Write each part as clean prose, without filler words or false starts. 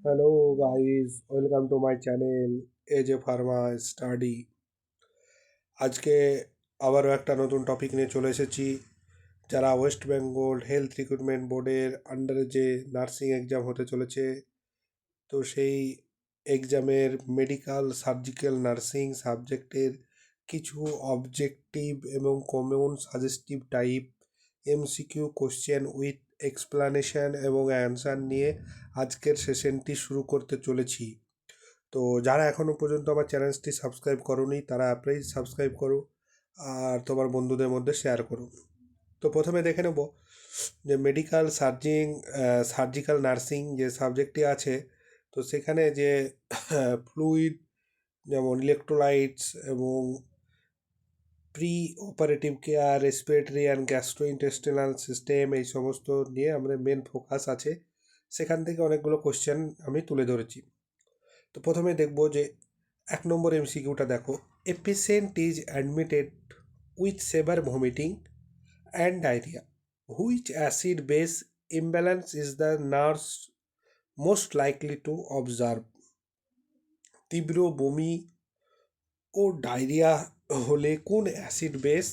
Hello guys, welcome to my channel as a Pharma study. আজকে আবারও একটা নতুন টপিক নিয়ে চলে এসেছি। যারা ওয়েস্ট বেঙ্গল হেলথ রিক্রুটমেন্ট বোর্ডের আন্ডারে যে নার্সিং এক্সাম হতে চলেছে, তো সেই এক্সামের মেডিকেল সার্জিক্যাল নার্সিং সাবজেক্টের কিছু অবজেক্টিভ এবং common suggestive type MCQ question with explanation এবং অ্যান্সার নিয়ে আজকের সেশনটি শুরু করতে চলেছি। তো যারা এখনও পর্যন্ত আমার চ্যানেলটি সাবস্ক্রাইব করোনি তারা প্লিজ সাবস্ক্রাইব করো আর তোমার বন্ধুদের মধ্যে শেয়ার করো। তো প্রথমে দেখে নেব যে মেডিকেল সার্জিক্যাল নার্সিং যে সাবজেক্টটি আছে, তো সেখানে যে ফ্লুইড যেমন ইলেকট্রোলাইটস এবং pre operative care, respiratory and gastrointestinal system, এই সমস্ত নিয়ে আমাদের মেন ফোকাস আছে। সেখান থেকে অনেকগুলো কোশ্চেন আমি তুলে ধরেছি। তো প্রথমে দেখব যে 1 নম্বর এমসিকিউটা দেখো। A patient is admitted with severe vomiting and diarrhoea, which acid base imbalance is the nurse most likely to observe. তীব্র বমি ও ডায়রিয়া হলে কোন অ্যাসিড বেস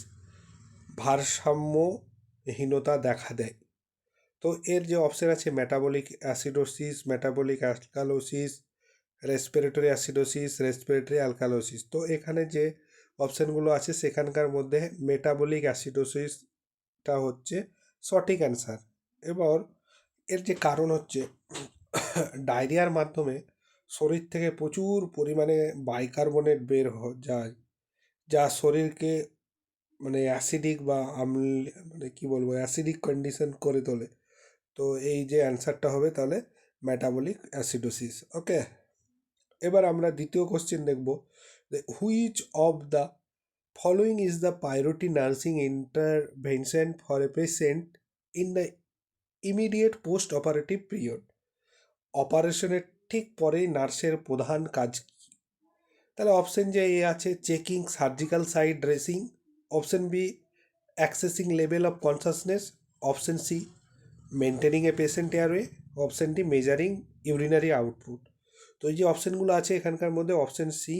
ভারসাম্যহীনতা দেখা দেয়? তো এর যে অপশান আছে metabolic acidosis, metabolic alkalosis, respiratory acidosis, respiratory alkalosis. তো এখানে যে অপশানগুলো আছে সেখানকার মধ্যে মেটাবলিক অ্যাসিডোসিসটা হচ্ছে সঠিক অ্যান্সার। এবার এর যে কারণ হচ্ছে ডায়রিয়ার মাধ্যমে শরীর থেকে প্রচুর পরিমাণে বাইকার্বনেট যায়, যা শরীরকে মানে অ্যাসিডিক বা মানে কি বলবো অ্যাসিডিক কন্ডিশন করে তোলে। তো এই যে অ্যান্সারটা হবে তাহলে মেটাবলিক অ্যাসিডোসিস। ওকে, এবার আমরা দ্বিতীয় কোশ্চেন দেখব যে which of the following is the priority nursing intervention for a patient in the immediate post operative period. অপারেশনের ঠিক পরেই নার্সের প্রধান কাজ কী? তাহলে অপশন যে এ আছে checking surgical site dressing, option B accessing level of consciousness, option C maintaining a patient airway, option D measuring urinary output. তো এই যে অপশানগুলো আছে এখানকার মধ্যে option C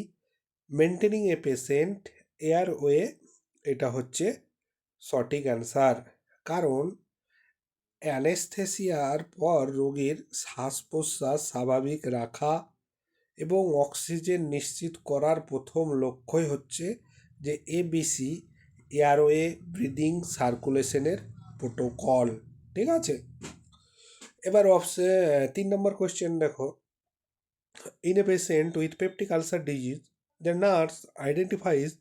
maintaining a patient airway, এটা হচ্ছে সঠিক অ্যান্সার। কারণ অ্যানেস্থেসিয়ার পর রোগীর শ্বাস প্রশ্বাস স্বাভাবিক রাখা এবং অক্সিজেন নিশ্চিত করার প্রথম লক্ষ্যই হচ্ছে যে এবিসি এয়ারওয়ে ব্রিদিং সার্কুলেশনের প্রোটোকল। ঠিক আছে, এবার 3 নম্বর কোয়েশ্চেন দেখো। In a patient with peptic ulcer disease, the nurse identifies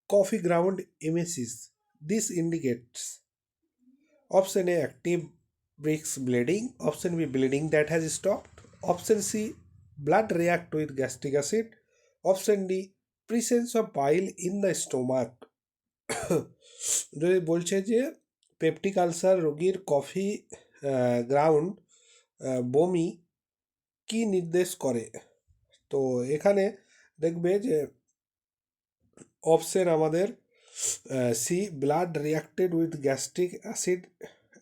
coffee ground emesis. This indicates option A active bricks bleeding, option B bleeding that has stopped, option C blood react with gastric acid, option D presence of bile in the stomach. যদি বলছে যে peptic ulcer রোগীর coffee ground বমি কি নির্দেশ করে, তো এখানে দেখবে যে অপশন আমাদের C blood reacted with gastric acid,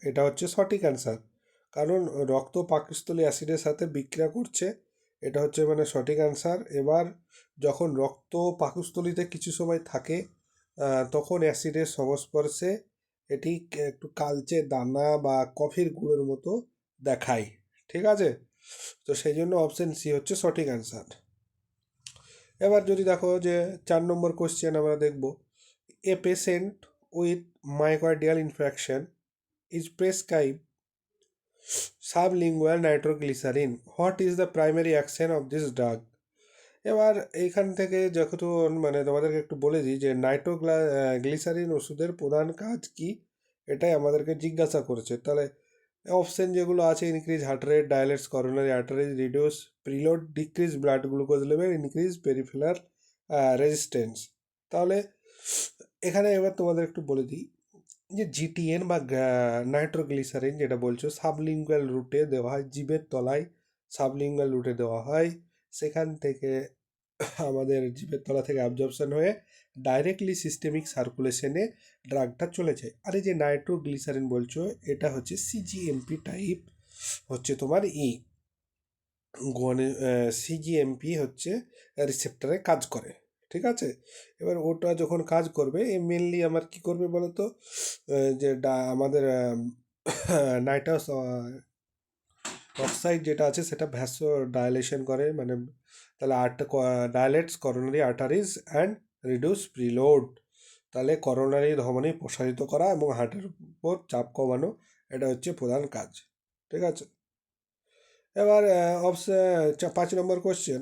এটা হচ্ছে সঠিক অ্যান্সার। কারণ রক্ত পাকস্থলী অ্যাসিডের সাথে বিক্রিয়া করছে, এটা হচ্ছে মানে সঠিক অ্যান্সার। এবার যখন রক্ত পাকস্থলীতে কিছু সময় থাকে তখন অ্যাসিডের সংস্পর্শে এটি একটু কালচে দানা বা কফির গুঁড়োর মতো দেখায়। ঠিক আছে, তো সেই জন্য অপশন সি হচ্ছে সঠিক অ্যান্সার। এবার যদি দেখো যে 4 নম্বর কোশ্চেন আমরা দেখব। A patient with myocardial infection is prescribe sublingual nitroglycerin, what is the primary action of this drug? এবার এইখান থেকে যখন মানে তোমাদেরকে একটু বলে দিই যে গ্লিসারিন ওষুধের প্রধান কাজ কি, এটাই আমাদেরকে জিজ্ঞাসা করেছে। তাহলে অপশন যেগুলো আছে increase heart rate, dilates coronary arteries, reduce preload, decrease blood glucose level, increase peripheral resistance. তাহলে এখানে এবার তোমাদের একটু বলে দিই যে জিটিএন বা নাইট্রোগ্লিসারিন যেটা বলছো সাবলিঙ্গুয়াল রুটে দেওয়া হয়, জিভের তলায় সাবলিঙ্গুয়াল রুটে দেওয়া হয়, সেখান থেকে আমাদের জিভের তলা থেকে অ্যাবজর্পশন হয়ে ডাইরেক্টলি সিস্টেমিক সার্কুলেশনে ড্রাগটা চলে যায়। আর এই যে নাইট্রোগ্লিসারিন বলছো এটা হচ্ছে সিজিএমপি টাইপ হচ্ছে তোমার ই। গুয়ানি সিজিএমপি হচ্ছে রিসেপ্টারে কাজ করে, ঠিক আছে। এবার ওটা যখন কাজ করবে এ মেনলি আমার কি করবে বলো তো, যে আমাদের নাইট্রাস অক্সাইড যেটা আছে সেটা ভ্যাসো ডাইলেশন করে, মানে তাহলে dilates coronary arteries and reduce preload, তাহলে করোনারি ধমনী প্রসারিত করা এবং হার্টের উপর চাপ কমানো, এটা হচ্ছে প্রধান কাজ, ঠিক আছে। এবার 5 number question,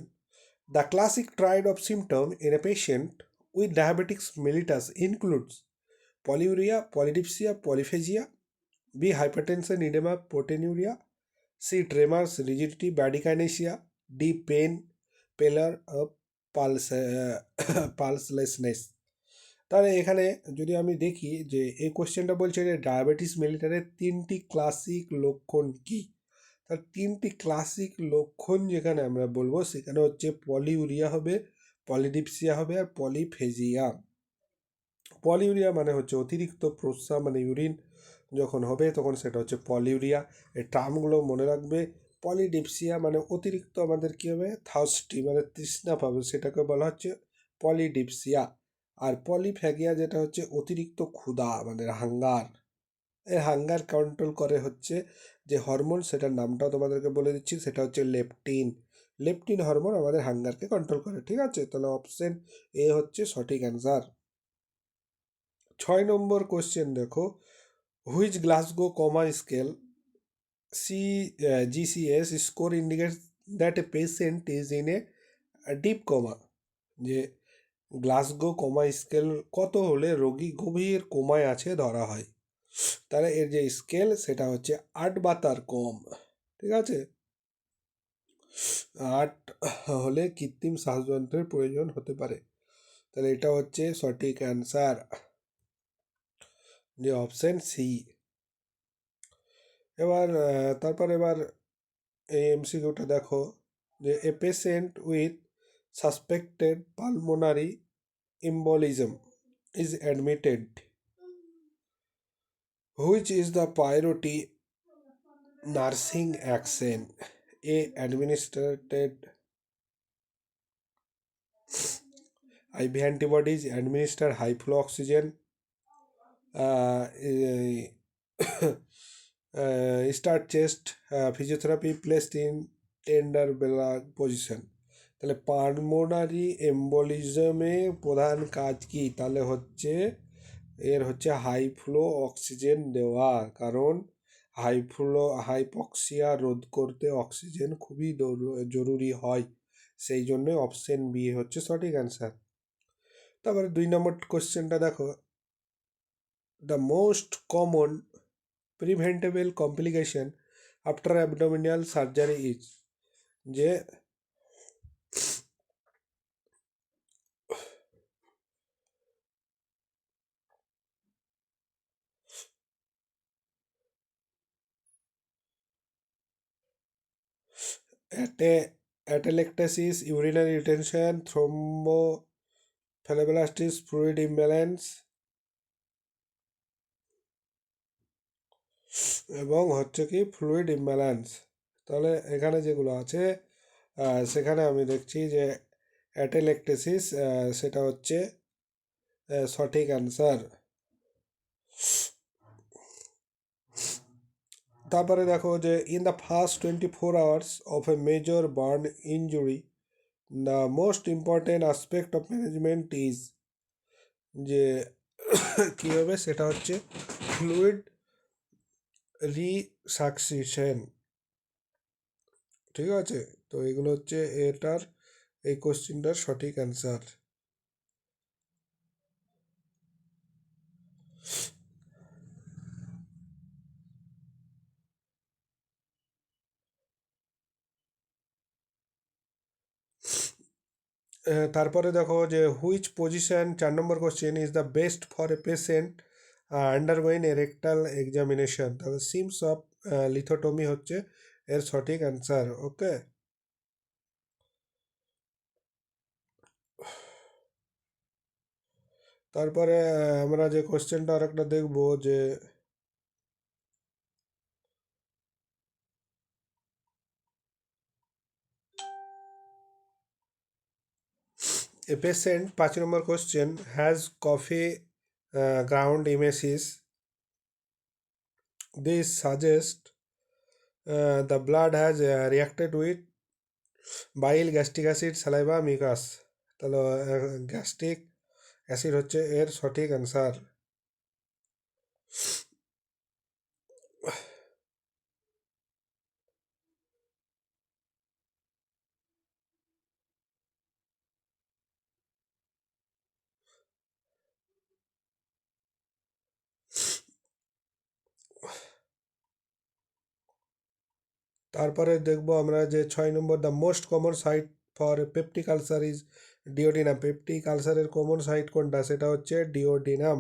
the classic triad of symptom in a patient with diabetics mellitus includes polyuria, polydipsia, polyphagia, B hypertension, oedema, proteinuria, C tremors, rigidity, bradykinesia, D pain, pallor of pulse pulselessness. তাহলে এখানে যদি আমি দেখি যে এই কোশ্চেনটা বলছে যে ডায়াবেটিস মেলিটাসের 3টি ক্লাসিক লক্ষণ কী, তার 3টি ক্লাসিক লক্ষণ যেখানে আমরা বলবো সেখানে হচ্ছে পলিউরিয়া হবে, পলিডিপসিয়া হবে আর পলিফেজিয়া। পলিউরিয়া মানে হচ্ছে অতিরিক্ত প্রস্রাব, মানে ইউরিন যখন হবে তখন সেটা হচ্ছে পলিউরিয়া, এই টার্মগুলো মনে রাখবে। পলিডিপসিয়া মানে অতিরিক্ত আমাদের কী হবে, থার্স্টি মানে তৃষ্ণা পাবে, সেটাকে বলা হচ্ছে পলিডিপসিয়া। আর পলিফ্যাগিয়া যেটা হচ্ছে অতিরিক্ত ক্ষুধা, আমাদের হাঙ্গার, এই হাঙ্গার কন্ট্রোল করে হচ্ছে যে হরমোন, সেটার নামটাও তোমাদেরকে বলে দিচ্ছি, সেটা হচ্ছে লেপটিন। লেপটিন হরমোন আমাদের হাঙ্গারকে কন্ট্রোল করে, ঠিক আছে। তাহলে অপশন এ হচ্ছে সঠিক অ্যান্সার। 6 নম্বর কোশ্চেন দেখো, which Glasgow coma scale C GCS score indicates that a patient is in a deep coma, যে গ্লাসগো কমা স্কেল কত হলে রোগী গভীর কোমায় আছে ধরা হয়, তাহলে এর যে স্কেল সেটা হচ্ছে 8 বা তার কম, ঠিক আছে। 8 হলে কৃত্রিম শ্বাসযন্ত্রের প্রয়োজন হতে পারে, তাহলে এটা হচ্ছে সঠিক অ্যান্সার, যে অপশন সি। এবার এবার এই এমসিকিউটা দেখো, যে a patient with suspected pulmonary embolism is admitted, which is the priority nursing action, a administered IV antibodies, administer high flow oxygen, uh, start chest physiotherapy placed in tender belly position। তাহলে pulmonary এম্বোলিজমে প্রধান কাজ কি, তাহলে হচ্ছে এর হচ্ছে high flow oxygen দেওয়া, কারণ হাইপক্সিয়া রোধ করতে অক্সিজেন খুবই জরুরি হয়, সেই জন্য অপশন বি হচ্ছে সঠিক অ্যান্সার। তারপরে 2 নম্বর কোশ্চেনটা দেখো, the most common preventable complication after abdominal surgery is, যে atelectasis, urinary retention, thrombophlebitis, fluid imbalance এবং হচ্ছে কি ফ্লুইড ইমব্যালেন্স। তাহলে এখানে যেগুলো আছে সেখানে আমি দেখছি যে অ্যাটেলেকটেসিস সেটা হচ্ছে সঠিক অ্যান্সার। তারপরে দেখো যে in the first 24 hours of a major burn injury the most important aspect of management is, যে কী হবে সেটা হচ্ছে ফ্লুইড রিসাকসিশন, ঠিক আছে। তো এগুলো হচ্ছে এটার এই কোশ্চিনটার সঠিক অ্যান্সার। তারপরে দেখো যে which position, 4 number question, is the best for a patient undergoing A rectal examination, তাহলে সিমস অফ লিথোটমি হচ্ছে এর সঠিক অ্যান্সার, ওকে। তারপরে আমরা যে কোশ্চেনটা আরেকটা দেখবো, যে a patient 5 number question has coffee ground emesis this suggest the blood has reacted with bile, gastric acid, saliva, mucus. তাহলে গ্যাস্ট্রিক অ্যাসিড হচ্ছে এর সঠিক অ্যান্সার। তারপরে দেখবো আমরা যে 6 number, the most common site for peptic ulcer is duodenum. Peptic আলসারের common site কোনটা? সেটা হচ্ছে ডিওডিনাম।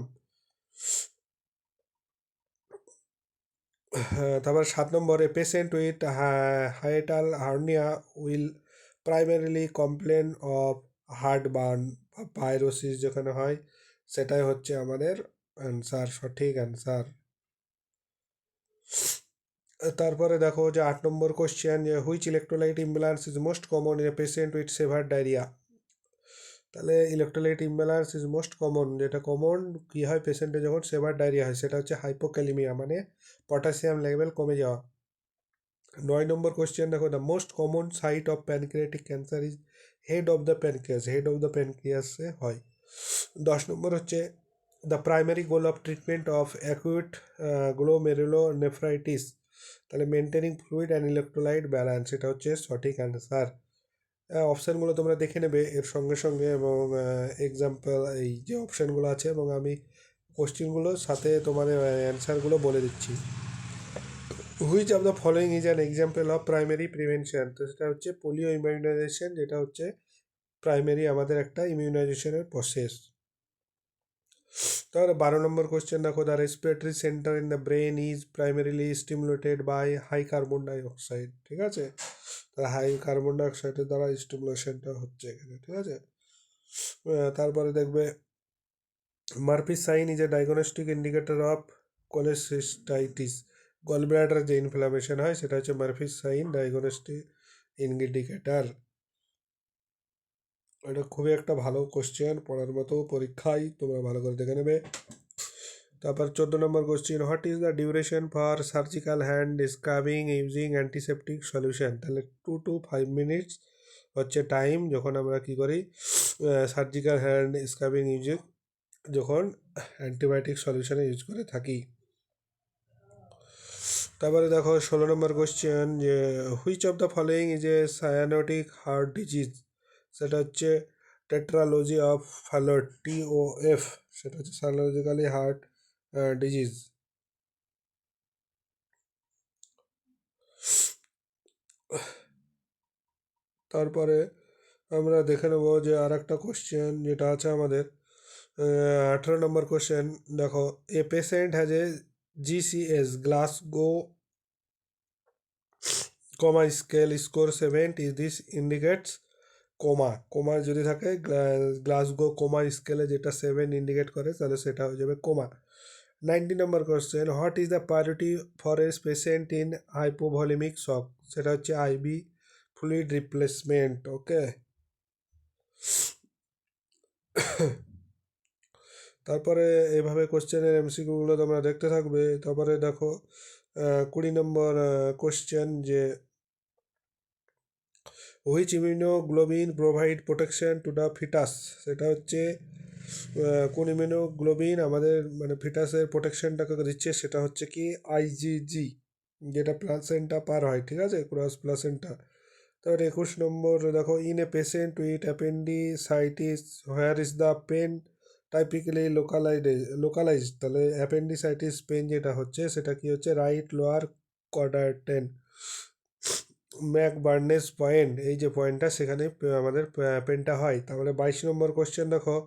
তারপর 7 নম্বরে patient with hiatal hernia will primarily complain of heartburn বা পাইরোসিস যেখানে হয়, সেটাই হচ্ছে আমাদের অ্যান্সার, সঠিক অ্যান্সার। তারপরে দেখো যে 8 নম্বর কোশ্চেন, যে which electrolyte imbalance is most common in a patient with severe diarrhoea. তাহলে electrolyte imbalance is most common, যেটা কমন কী হয় পেশেন্টের যখন সেভার ডায়রিয়া হয়, সেটা হচ্ছে হাইপোক্যালিমিয়া, মানে পটাশিয়াম লেভেল কমে যাওয়া। 9 নম্বর কোশ্চেন দেখো, the most common site of pancreatic cancer is head of the pancreas. Head of the প্যানক্রিয়াসে হয়। 10 নম্বর হচ্ছে the primary goal of treatment of acute glomerulonephritis. তাহলে maintaining fluid and electrolyte balance, এটা হচ্ছে সঠিক answer. অপশানগুলো তোমরা দেখে নেবে এর সঙ্গে সঙ্গে, এবং এক্সাম্পল এই যে অপশানগুলো আছে, এবং আমি কোশ্চেনগুলোর সাথে তোমাদের অ্যান্সারগুলো বলে দিচ্ছি। Which of the following is an example of primary prevention. তো সেটা হচ্ছে পোলিও ইমিউনাইজেশন, যেটা হচ্ছে প্রাইমারি আমাদের একটা ইমিউনাইজেশনের প্রসেস। তাহলে 12 নম্বর কোশ্চেন দেখো, the respiratory centre in the brain is primarily stimulated by high carbon dioxide. ঠিক আছে, তাহলে হাই কার্বন ডাইঅক্সাইডের দ্বারা স্টিমুলেশনটা হচ্ছে এখানে। ঠিক আছে, তারপরে দেখবে Murphy's sign is a diagnostic indicator of cholecystitis. Gallbladder যে ইনফ্লামেশন হয় সেটা হচ্ছে মার্ফিস সাইন ডায়াগনস্টিক ইন্ডিকেটার। এটা খুবই একটা ভালো কোশ্চেন, পড়ার মতো, পরীক্ষায় তোমরা ভালো করে দেখে নেবে। তারপর 14 number question, what is the duration for surgical hand scrubbing using antiseptic solution. তাহলে 2 to 5 মিনিটস হচ্ছে টাইম যখন আমরা কী করি সার্জিক্যাল হ্যান্ড স্ক্রাবিং ইউজিং, যখন অ্যান্টিবায়োটিক সলিউশনে ইউজ করে থাকি। তারপরে দেখো 16 নম্বর কোশ্চেন, যে which of the following is a cyanotic heart disease. সেটা হচ্ছে টেট্রালজি অফ ফ্যালট, TOF, সেটা হচ্ছে সায়ানোলজিক্যালি হার্ট ডিজিজ। তারপরে আমরা দেখে নেব যে আর একটা কোশ্চেন যেটা আছে আমাদের 18 নম্বর কোশ্চেন দেখো, a patient has a GCS Glasgow coma scale score 7, is this indicates coma. Coma যদি থাকে গ্লাসগো কোমা স্কেলে যেটা 7 ইন্ডিকেট করে, তাহলে সেটা হয়ে যাবে coma. 19 number question, what is the priority for a patient in hypovolemic shock. সেটা হচ্ছে IV ফ্লুইড রিপ্লেসমেন্ট। ওকে, তারপরে এভাবে কোশ্চেনের MCQগুলো তোমরা দেখতে থাকবে। তারপরে দেখো 20 নম্বর কোশ্চেন, যে which immunoglobulin provide protection to the foetus. সেটা হচ্ছে কোন ইমিউনোগ্লোবিন আমাদের মানে ফিটাসের প্রোটেকশনটাকে দিচ্ছে, সেটা হচ্ছে কি IgG, যেটা প্লাসেন্টা পার হয়। ঠিক আছে, ক্রস প্লাসেন্টা। তারপরে 21 নম্বর দেখো, in a patient with appendicitis where is the pain typically localised. তাহলে অ্যাপেন্ডিসাইটিস পেন যেটা হচ্ছে সেটা কি হচ্ছে right lower quadrant, McBurney's point, এই যে পয়েন্টটা সেখানে আমাদের পেনটা হয়। তারপরে 22 নম্বর কোশ্চেন দেখো,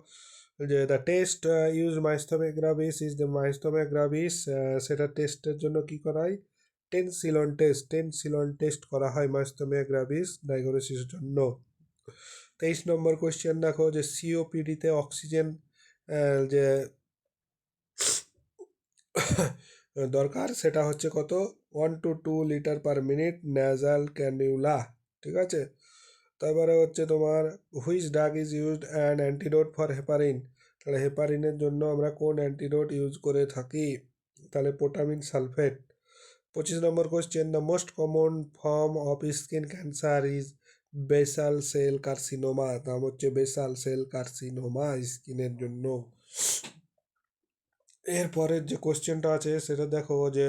যে the test use myasthenia gravis is the myasthenia gravis, সেটা টেস্টের জন্য কি করা হয়? টেনসিলন টেস্ট করা হয় মাইস্থোমিয়া গ্রাভিস ডায়াগনোসিসের জন্য। 23 নম্বর কোশ্চেন দেখো, যে COPDতে অক্সিজেন যে দরকার সেটা হচ্ছে কত? 1 to 2 litre per minute nasal cannula. ঠিক আছে, তারপরে হচ্ছে তোমার which drug is used and antidote for heparin, তাহলে হেপারিনের জন্য আমরা কোন অ্যান্টিডোট ইউজ করে থাকি, তাহলে protamine sulphate. 25 number question, the most common form of skin cancer is basal cell carcinoma, নাম হচ্ছে বেসাল সেল কার্সিনোমা স্কিনের জন্য। এরপরের যে কোশ্চেনটা আছে সেটা দেখো যে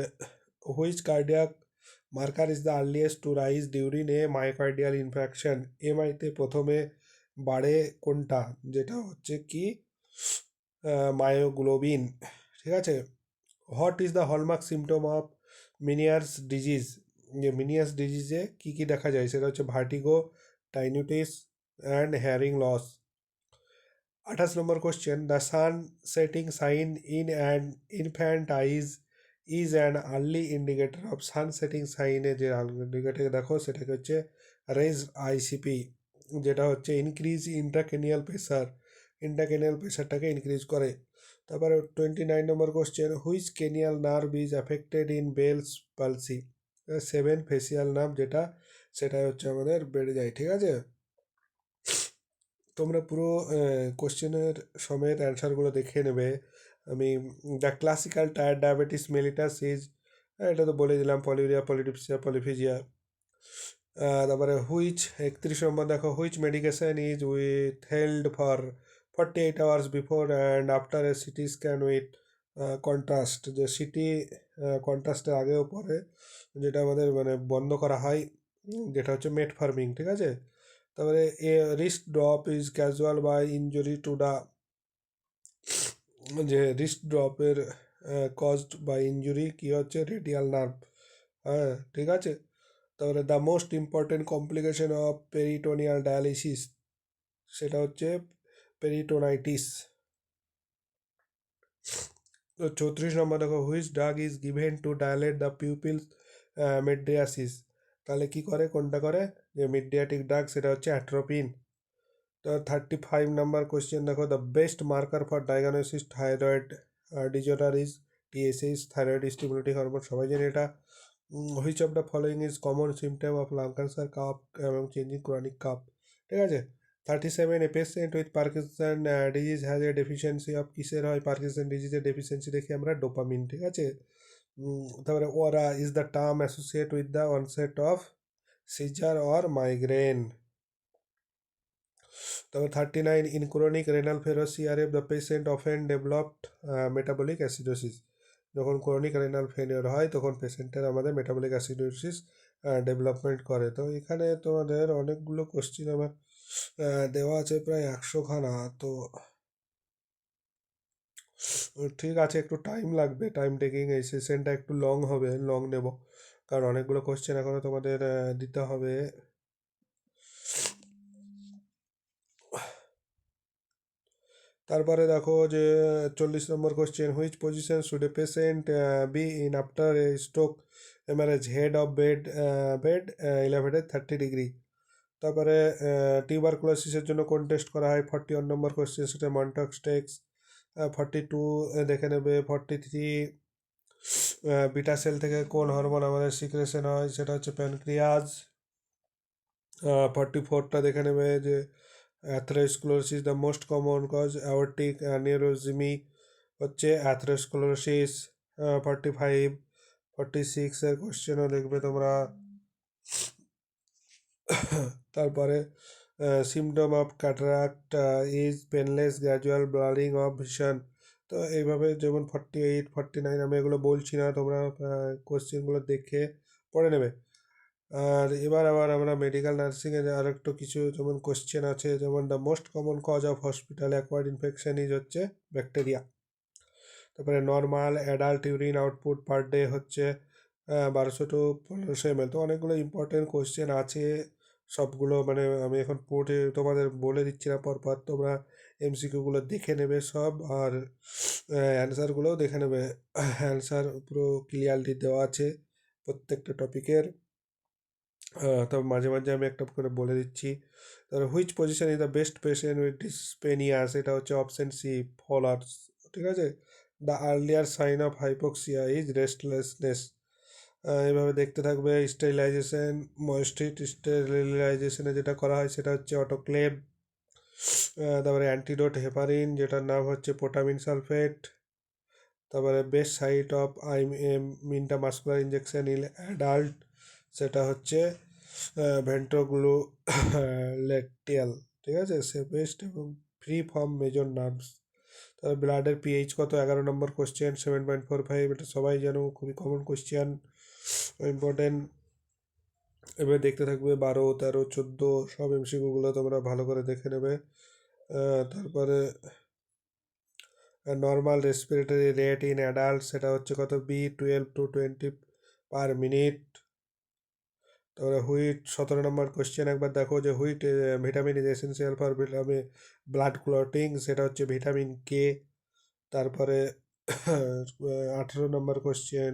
which cardiac marker is the earliest to rise during a myocardial infarction, এমআইতে প্রথমে বাড়ে কোনটা, যেটা হচ্ছে কি মায়োগ্লোবিন, ঠিক আছে। What is the hallmark symptom of Meniere's disease, যে মিনিয়ার্স ডিজিজে কী কী দেখা যায়, সেটা হচ্ছে vertigo, tinnitus and hearing loss. 28 number question, the sun setting sign in an infant eyes is an early indicator of sun setting সাইনে যে ইন্ডিকেটর দেখো সেটাকে হচ্ছে রেজ আইসিপি, যেটা হচ্ছে ইনক্রিজ ইন্ট্রাকেনিয়াল প্রেশার, ইন্ট্রাকেনিয়াল প্রেশারটাকে ইনক্রিজ করে। তারপরে 29 number question, which cranial nerve is affected in Bell's palsy, 7 facial nerve যেটা, সেটা হচ্ছে আমাদের বেড়ে যায়, ঠিক আছে। তোমরা পুরো কোশ্চেনের সমেত অ্যান্সারগুলো দেখে নেবে। আমি the classical tyre diabetes mellitus is, এটা তো বলে দিলাম, পলিউরিয়া, পলিডিপসিয়া, পলিফিজিয়া। তারপরে হুইচ 31 নম্বর দেখো, which medication is with held for 48 hours before and after a CT scan with contrast, যে সিটি কন্ট্রাস্টের আগেও পরে যেটা আমাদের মানে বন্ধ করা হয়, যেটা হচ্ছে মেটফর্মিং, ঠিক আছে। তারপরে a wrist drop is casual by injury to the, যে রিস্ট ড্রপের কজড বাই ইনজুরি কী হচ্ছে, রেডিয়াল নার্ভ, হ্যাঁ ঠিক আছে। তারপরে the most important complication of peritoneal dialysis, সেটা হচ্ছে পেরিটোনাইটিস। তো 34 নম্বর দেখো, which drug is given to dilate the pupils mydriasis, তাহলে কি করে, কোনটা করে, যে মিডিয়াটিক ড্রাগ, সেটা হচ্ছে অ্যাট্রোপিন। তো 35 নম্বর কোয়েশ্চেন দেখো, the best marker for diagnosis thyroid disorder is TSH, thyroid stimulating hormone, সবাই জানি এটা। Which of the following is common symptom of lung cancer, cup এবং চেঞ্জিং ক্রনিক কাপ, ঠিক আছে। 37, এ patient with Parkinson disease has a deficiency of, কিসের হয় Parkinson ডিজিজের deficiency দেখি আমরা, ডোপামিন, ঠিক আছে। তারপরে aura is the term associate with the onset of seizure or migraine. তারপর 39, in chronic renal failure CRF the patient often developed metabolic acidosis, যখন chronic renal failure হয় তখন পেশেন্টের আমাদের মেটাবলিক অ্যাসিডোসিস ডেভেলপমেন্ট করে। তো এখানে তোমাদের অনেকগুলো কোশ্চিন আমার দেওয়া আছে, প্রায় 100খানা। তো ঠিক আছে, একটু টাইম লাগবে, টাইম টেকিং, এই সেশনটা একটু লং হবে, লং নেব, কারণ অনেকগুলো কোশ্চেন এখনও তোমাদের দিতে হবে। তারপরে দেখো যে 40 number question, which position should a patient be in after a stroke এমআরএজ, head of bed, bed elevated 30 degree. তারপরে টিউবারকুলোসিসের জন্য কোন টেস্ট করা হয়, 41 নম্বর কোশ্চেন, সেটা মন্টক্স টেক্স। 42 দেখে নেবে, 43 বিটা সেল থেকে কোন হরমোন আমাদের সিক্রেশন হয়, সেটা হচ্ছে প্যানক্রিয়াজ। 44টা দেখে নেবে যে atherosclerosis the most common cause aortic aneurysm হচ্ছে অ্যাথেরোস্ক্লেরোসিস। 45, 46-এর কোশ্চেনও দেখবে তোমরা। তারপরে symptom of cataract is painless gradual blurring of vision. তো এইভাবে যেমন 48, 49, আমি এগুলো বলছি না, তোমরা কোশ্চেনগুলো দেখে পড়ে নেবে। আর এবার আবার আমরা মেডিকেল নার্সিংয়ের আর একটু কিছু যেমন কোশ্চেন আছে, যেমন the most common cause of hospital acquired infection is হচ্ছে ব্যাকটেরিয়া। তারপরে normal adult urine output per day হচ্ছে 1200 to 1500 ml। তো অনেকগুলো ইম্পর্টেন্ট কোশ্চেন আছে, সবগুলো মানে আমি এখন পড়ে তোমাদের বলে দিচ্ছি না পরপর, তোমরা এমসিকিউগুলো দেখে নেবে সব, আর অ্যান্সারগুলোও দেখে নেবে। অ্যান্সার পুরো ক্লিয়ারলি দেওয়া আছে প্রত্যেকটা টপিকের। তবে মাঝে মাঝে আমি একটা করে বলে দিচ্ছি। তারপরে which position is the best patient with dyspnoea, সেটা হচ্ছে অপশন সি, ফলার্স, ঠিক আছে। The earlier sign of hypoxia is restlessness, এইভাবে দেখতে থাকবে। স্টেরিলাইজেশন, ময়েস্ট্রিট স্টেরিলাইজেশনে যেটা করা হয় সেটা হচ্ছে অটোক্লেভ। তারপরে অ্যান্টিডোট হেপারিন, যেটার নাম হচ্ছে পোটামিন সালফেট। তারপরে best site of intramuscular injection in adult, সেটা হচ্ছে ভেন্ট্রোগ্লু লেটিয়াল, ঠিক আছে, সে বেস্ট এবং ফ্রি ফ্রম মেজর নার্ভস। তারপর ব্লাডের পিএইচ কত, 11 নম্বর কোশ্চেন, 7.45, এটা সবাই জানো, খুবই কমন কোশ্চেন, ইম্পর্টেন্ট। এবার দেখতে থাকবে 12, 13, 14 সব এমসিকিউগুলো তোমরা ভালো করে দেখে নেবে। তারপরে normal respiratory rate in adult, সেটা হচ্ছে কত, B12 to 20 পার মিনিট। তারপরে হুইট, 17 নম্বর কোশ্চেন, একবার দেখো যে wheat vitamin is essential for vitamin blood clotting, সেটা হচ্ছে ভিটামিন কে। তারপরে 18 নম্বর কোশ্চেন,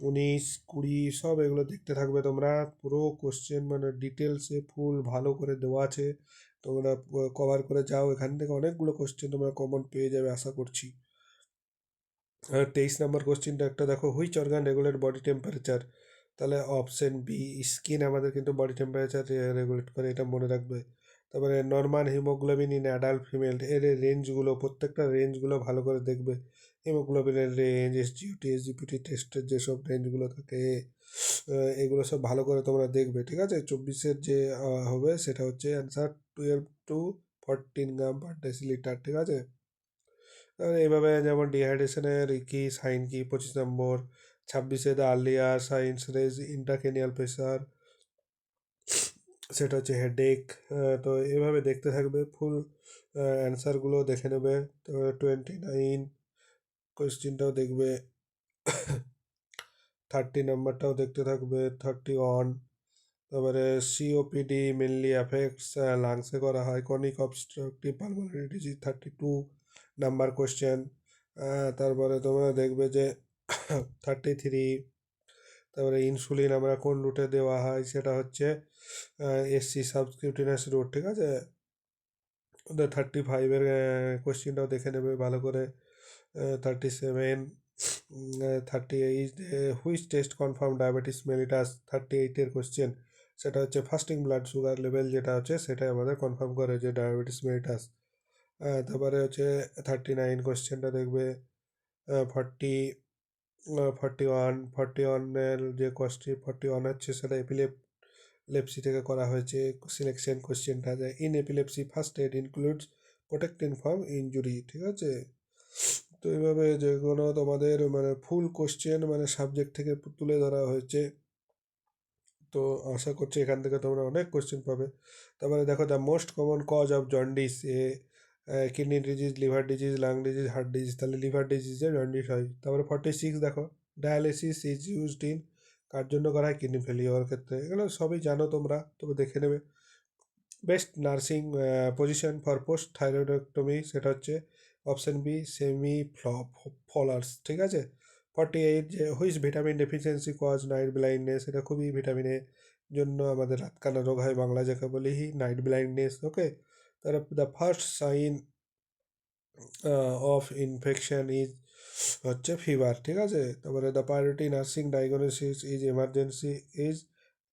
19, 20 সব এগুলো দেখতে থাকবে তোমরা। পুরো কোশ্চেন মানে ডিটেলসে ফুল ভালো করে দেওয়া আছে, তোমরা কভার করে যাও। এখান থেকে অনেকগুলো কোশ্চেন তোমরা কমন পেয়ে যাবে আশা করছি। 23 নম্বর কোশ্চেনটা একটা দেখো, which organ regulate body temperature, তাহলে অপশন বি, স্কিন আমাদের কিন্তু বডি টেম্পারেচার রেগুলেট করে, এটা মনে রাখবে। তারপরে normal haemoglobin in adult female, এর রেঞ্জগুলো, প্রত্যেকটা রেঞ্জগুলো ভালো করে দেখবে। হিমোগ্লোবিনের রেঞ্জ, এসজিউটি এসজিপিটি টেস্টের যেসব রেঞ্জগুলো থাকে, এগুলো সব ভালো করে তোমরা দেখবে, ঠিক আছে। 24-এর যে হবে সেটা হচ্ছে answer 12 to 14 gram per decilitre, ঠিক আছে। এইভাবে যেমন ডিহাইড্রেশনের কি সাইন কি, 25 নম্বর। 26-এ the earlier signs raised intracranial pressure, সেটা হচ্ছে হেডেক। তো এভাবে দেখতে থাকবে, ফুল অ্যান্সারগুলো দেখে নেবে। তো 29 কোয়েশ্চেনটাও দেখবে, 30 নম্বরটাও দেখতে থাকবে, 31। তারপরে সিওপিডি মেনলি অ্যাফেক্টস লাংসে করা হয়, conic obstructive pulmonary disease, 32 number question. তারপরে তোমরা দেখবে যে 33, তারপরে ইনসুলিন আমরা কোন রুটে দেওয়া হয়, সেটা হচ্ছে এসসি সাবকিউটেনিয়াস রুট, ঠিক আছে। 35-এর কোশ্চেনটাও দেখে নেবে ভালো করে। 37, 38, which test confirm diabetes mellitus, 38-এর কোশ্চেন, সেটা হচ্ছে ফাস্টিং ব্লাড সুগার লেভেল যেটা হচ্ছে সেটাই আমাদের কনফার্ম করে যে ডায়াবেটিস মেলিটাস। তারপরে হচ্ছে 39 কোশ্চেনটা দেখবে। 41 যে কোশ্চেন 41 হচ্ছে সেটা এপিলেপসি থেকে করা হয়েছে। সিলেকশন কোশ্চেনটা যে in epilepsy first aid includes protecting from injury, ঠিক আছে। তো এইভাবে যে কোনো তোমাদের মানে ফুল কোশ্চেন মানে সাবজেক্ট থেকে তুলে ধরা হয়েছে, তো আশা করছি এখান থেকে তোমরা অনেক কোশ্চেন পাবে। তারপরে দেখো the most common cause of jaundice, kidney disease, liver disease, lung disease, heart disease, তাহলে লিভার ডিজিজে জন্ডিস হয়। তারপরে 46 দেখো, ডায়ালিসিস ইজ ইউজড ইন, কার জন্য করা হয়, কিডনি ফেলিওর ক্ষেত্রে, এগুলো সবই জানো তোমরা, তবে দেখে নেবে। Best nursing position for post thyroidectomy, সেটা হচ্ছে অপশন বি, সেমি ফলার্স, ঠিক আছে। 48 যে which vitamin deficiency cause night blindness, এটা খুবই ভিটামিনের জন্য আমাদের রাতকানা রোগ হয়, বাংলা যাকে বলি নাইট ব্লাইন্ডনেস, ওকে। তারপর the first sign of infection is হচ্ছে ফিভার, ঠিক আছে। তারপরে the priority nursing diagnosis is emergency is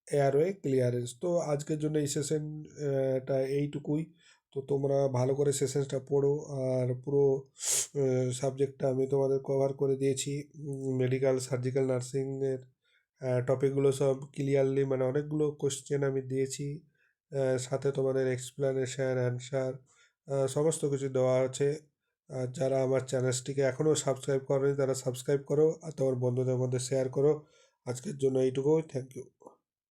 airway clearance. তো আজকের জন্য এই সেশনটা এইটুকুই। তো তোমরা ভালো করে সেশনসটা পড়ো, আর পুরো সাবজেক্টটা আমি তোমাদের কভার করে দিয়েছি। মেডিকেল, সার্জিক্যাল, নার্সিংয়ের টপিকগুলো সব ক্লিয়ারলি মানে অনেকগুলো কোশ্চেন আমি দিয়েছি, সাথে তোমাদের এক্সপ্লেনেশন অ্যান্সার সমস্ত কিছু দেওয়া আছে। আর যারা আমার চ্যানেলটিকে এখনও সাবস্ক্রাইব করেনি তারা সাবস্ক্রাইব করো, আর তোমার বন্ধুদের মধ্যে শেয়ার করো। আজকের জন্য এইটুকুই, থ্যাংক ইউ।